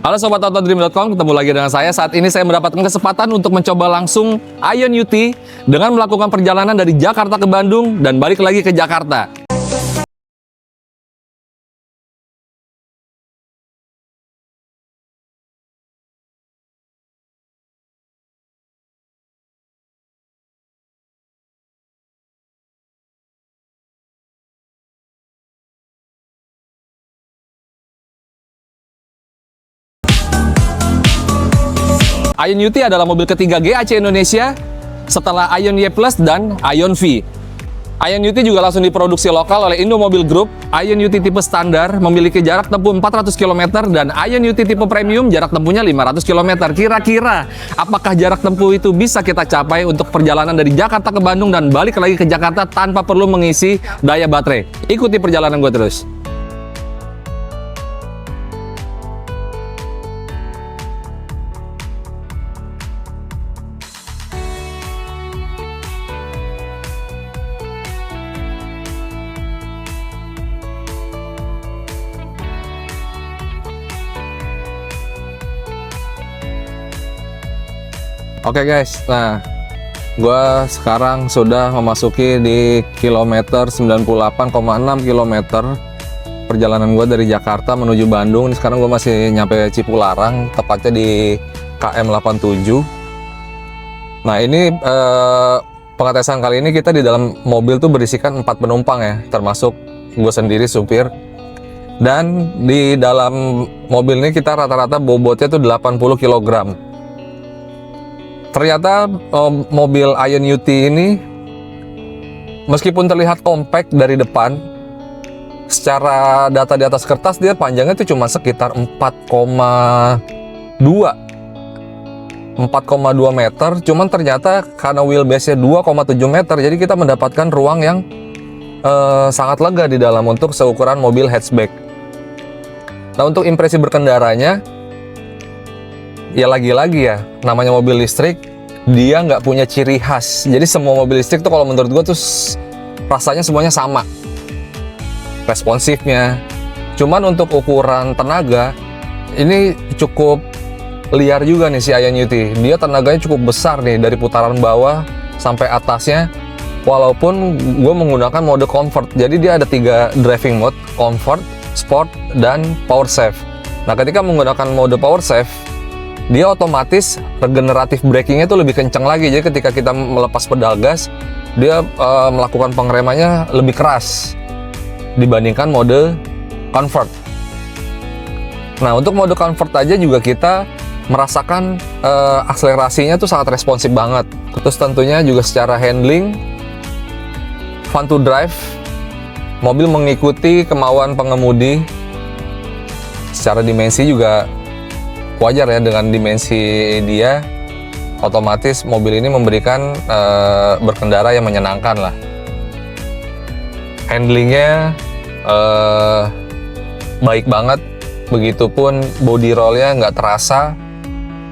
Halo Sobat Autodream.com, ketemu lagi dengan saya. Saat ini saya mendapatkan kesempatan untuk mencoba langsung Ion UT dengan melakukan perjalanan dari Jakarta ke Bandung dan balik lagi ke Jakarta. Ion UT adalah mobil ketiga GAC Indonesia setelah Ion Y Plus dan Ion V. Ion UT juga langsung diproduksi lokal oleh Indomobil Group. Ion UT tipe standar memiliki jarak tempuh 400 km dan Ion UT tipe premium jarak tempuhnya 500 km. Kira-kira apakah jarak tempuh itu bisa kita capai untuk perjalanan dari Jakarta ke Bandung dan balik lagi ke Jakarta tanpa perlu mengisi daya baterai? Ikuti perjalanan gue terus. Oke guys, nah gue sekarang sudah memasuki di kilometer 98,6 km perjalanan gue dari Jakarta menuju Bandung. Ini sekarang gue masih nyampe Cipularang, tepatnya di KM 87. Nah ini pengetesan kali ini kita di dalam mobil tuh berisikan 4 penumpang ya, termasuk gue sendiri supir. Dan di dalam mobil ini kita rata-rata bobotnya tuh 80 kg. Ternyata mobil Ion UT ini meskipun terlihat kompak dari depan, secara data di atas kertas dia panjangnya itu cuma sekitar 4,2 meter. Cuman ternyata karena wheelbase-nya 2,7 meter, jadi kita mendapatkan ruang yang sangat lega di dalam untuk seukuran mobil hatchback. Nah untuk impresi berkendaranya, ya lagi-lagi ya, namanya mobil listrik, dia nggak punya ciri khas. Jadi semua mobil listrik tuh kalau menurut gue tuh rasanya semuanya sama, responsifnya. Cuman untuk ukuran tenaga, ini cukup liar juga nih si Ion UT. Dia tenaganya cukup besar nih, dari putaran bawah sampai atasnya. Walaupun gue menggunakan mode comfort, jadi dia ada 3 driving mode, comfort, sport, dan power save. Nah ketika menggunakan mode power save, dia otomatis regeneratif brakingnya itu lebih kencang lagi. Jadi ketika kita melepas pedal gas, dia melakukan pengeremannya lebih keras dibandingkan mode comfort. Nah untuk mode comfort aja juga kita merasakan akselerasinya tuh sangat responsif banget. Terus tentunya juga secara handling fun to drive, mobil mengikuti kemauan pengemudi. Secara dimensi juga wajar ya, dengan dimensi dia, otomatis mobil ini memberikan berkendara yang menyenangkan lah. Handlingnya baik banget, begitupun body rollnya nggak terasa.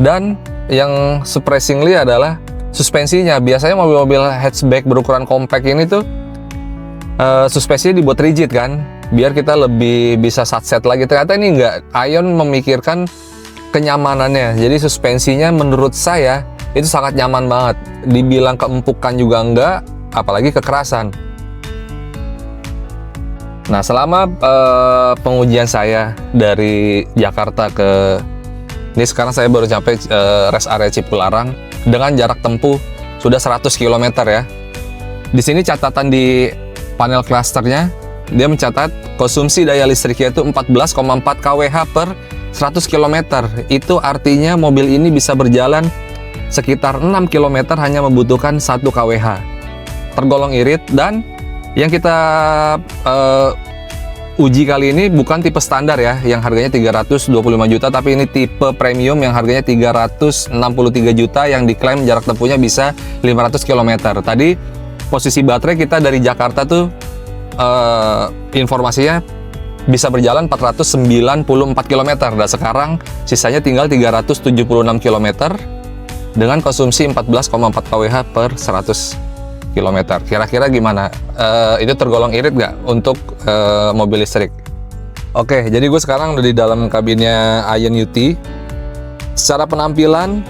Dan yang surprisingly adalah suspensinya. Biasanya mobil-mobil hatchback berukuran compact ini tuh suspensinya dibuat rigid kan, biar kita lebih bisa satset lagi. Ternyata ini nggak, Ion memikirkan kenyamanannya. Jadi suspensinya menurut saya itu sangat nyaman banget. Dibilang keempukan juga enggak, apalagi kekerasan. Nah selama pengujian saya dari Jakarta ke, ini sekarang saya baru sampai rest area Cipularang dengan jarak tempuh sudah 100 km ya. Di sini catatan di panel klasternya, dia mencatat konsumsi daya listriknya itu 14,4 kWh per 100 km. Itu artinya mobil ini bisa berjalan sekitar 6 km hanya membutuhkan 1 kWh. Tergolong irit. Dan yang kita uji kali ini bukan tipe standar ya, yang harganya 325 juta, tapi ini tipe premium yang harganya 363 juta, yang diklaim jarak tempuhnya bisa 500 km. Tadi posisi baterai kita dari Jakarta tuh informasinya bisa berjalan 494 km. Dan sekarang sisanya tinggal 376 km dengan konsumsi 14,4 kWh per 100 km. Kira-kira gimana? Itu tergolong irit nggak untuk mobil listrik? Oke, jadi gue sekarang udah di dalam kabinnya IONITY. Secara penampilan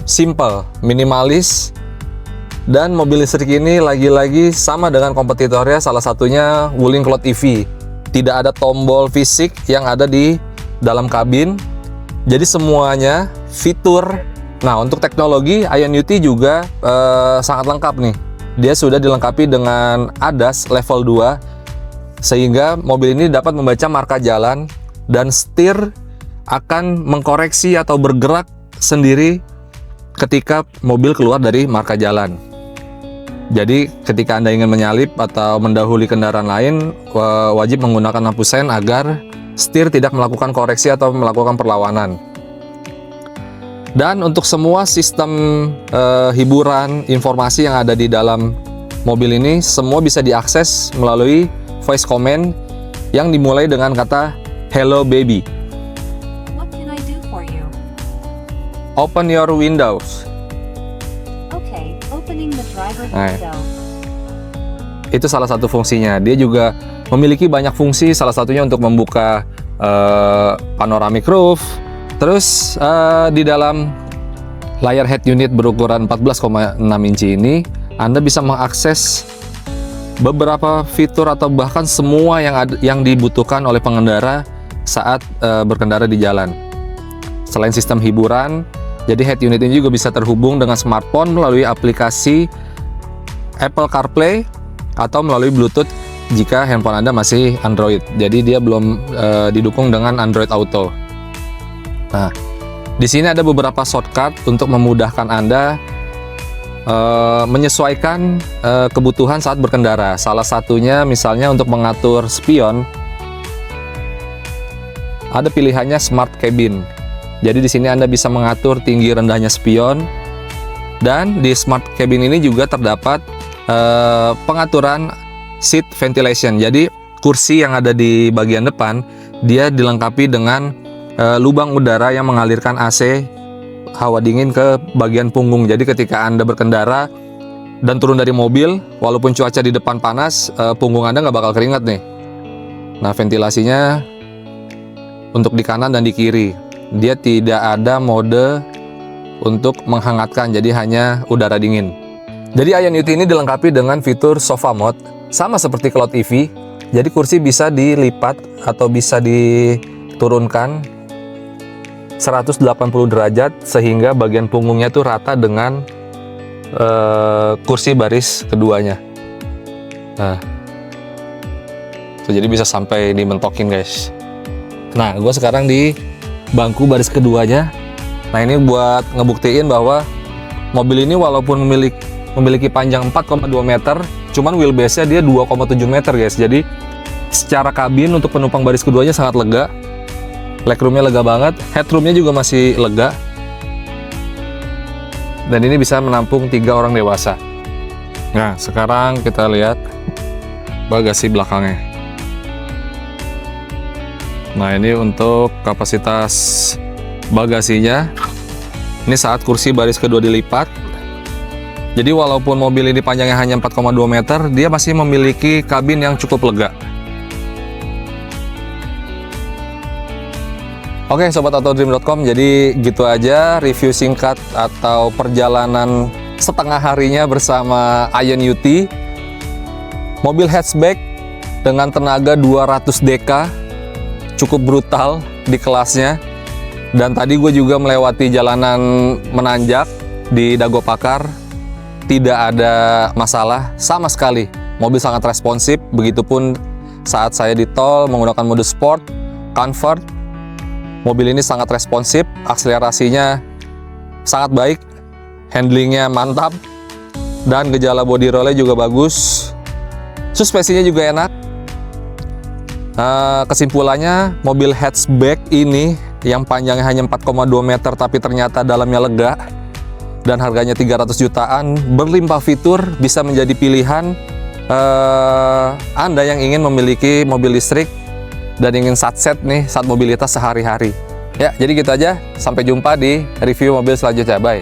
simple, minimalis, dan mobil listrik ini lagi-lagi sama dengan kompetitornya, salah satunya Wuling Cloud EV. Tidak ada tombol fisik yang ada di dalam kabin, jadi semuanya fitur. Nah, untuk teknologi IONITY juga sangat lengkap nih. Dia sudah dilengkapi dengan ADAS level 2, sehingga mobil ini dapat membaca marka jalan dan setir akan mengkoreksi atau bergerak sendiri ketika mobil keluar dari marka jalan. Jadi ketika Anda ingin menyalip atau mendahului kendaraan lain, wajib menggunakan lampu sen agar setir tidak melakukan koreksi atau melakukan perlawanan. Dan untuk semua sistem hiburan, informasi yang ada di dalam mobil ini, semua bisa diakses melalui voice command yang dimulai dengan kata "Hello baby". What can I do for you? Open your windows. Okay, opening the driver's Nah, window. itu salah satu fungsinya. Dia juga memiliki banyak fungsi, salah satunya untuk membuka panoramic roof. Terus di dalam layar head unit berukuran 14,6 inci ini, Anda bisa mengakses beberapa fitur atau bahkan semua yang dibutuhkan oleh pengendara saat berkendara di jalan. Selain sistem hiburan, jadi head unit ini juga bisa terhubung dengan smartphone melalui aplikasi Apple CarPlay atau melalui Bluetooth jika handphone Anda masih Android. Jadi dia belum didukung dengan Android Auto. Nah, di sini ada beberapa shortcut untuk memudahkan Anda menyesuaikan kebutuhan saat berkendara. Salah satunya misalnya untuk mengatur spion, ada pilihannya Smart Cabin. Jadi di sini Anda bisa mengatur tinggi rendahnya spion, dan di Smart Cabin ini juga terdapat pengaturan seat ventilation. Jadi kursi yang ada di bagian depan dia dilengkapi dengan lubang udara yang mengalirkan AC hawa dingin ke bagian punggung. Jadi ketika Anda berkendara dan turun dari mobil, walaupun cuaca di depan panas, punggung Anda nggak bakal keringat nih. Nah, ventilasinya untuk di kanan dan di kiri. Dia tidak ada mode untuk menghangatkan, jadi hanya udara dingin. Jadi IONITY ini dilengkapi dengan fitur sofa mode, sama seperti Cloud EV. Jadi kursi bisa dilipat atau bisa diturunkan 180 derajat sehingga bagian punggungnya tuh rata dengan kursi baris keduanya. Nah, jadi bisa sampai dimentokin guys. Nah, gue sekarang di bangku baris keduanya. Nah, ini buat ngebuktiin bahwa mobil ini walaupun memiliki panjang 4,2 meter, cuman wheelbase-nya dia 2,7 meter guys. Jadi secara kabin untuk penumpang baris keduanya sangat lega. Legroomnya lega banget, headroomnya juga masih lega, dan ini bisa menampung 3 orang dewasa. Nah, sekarang kita lihat bagasi belakangnya. Nah, ini untuk kapasitas bagasinya. Ini saat kursi baris kedua dilipat. Jadi walaupun mobil ini panjangnya hanya 4,2 meter, dia masih memiliki kabin yang cukup lega. Oke, Sobat Autodream.com, jadi gitu aja review singkat atau perjalanan setengah harinya bersama IONITY. Mobil hatchback dengan tenaga 200 dk, cukup brutal di kelasnya. Dan tadi gue juga melewati jalanan menanjak di Dago Pakar, tidak ada masalah sama sekali. Mobil sangat responsif, begitupun saat saya di tol menggunakan mode sport, comfort. Mobil ini sangat responsif, akselerasinya sangat baik, handlingnya mantap, dan gejala body roll-nya juga bagus. Suspensinya juga enak. Kesimpulannya, mobil hatchback ini yang panjangnya hanya 4,2 meter tapi ternyata dalamnya lega dan harganya 300 jutaan, berlimpah fitur, bisa menjadi pilihan Anda yang ingin memiliki mobil listrik dan ingin satset nih saat mobilitas sehari-hari. Ya, jadi gitu aja. Sampai jumpa di review mobil selanjutnya. Bye.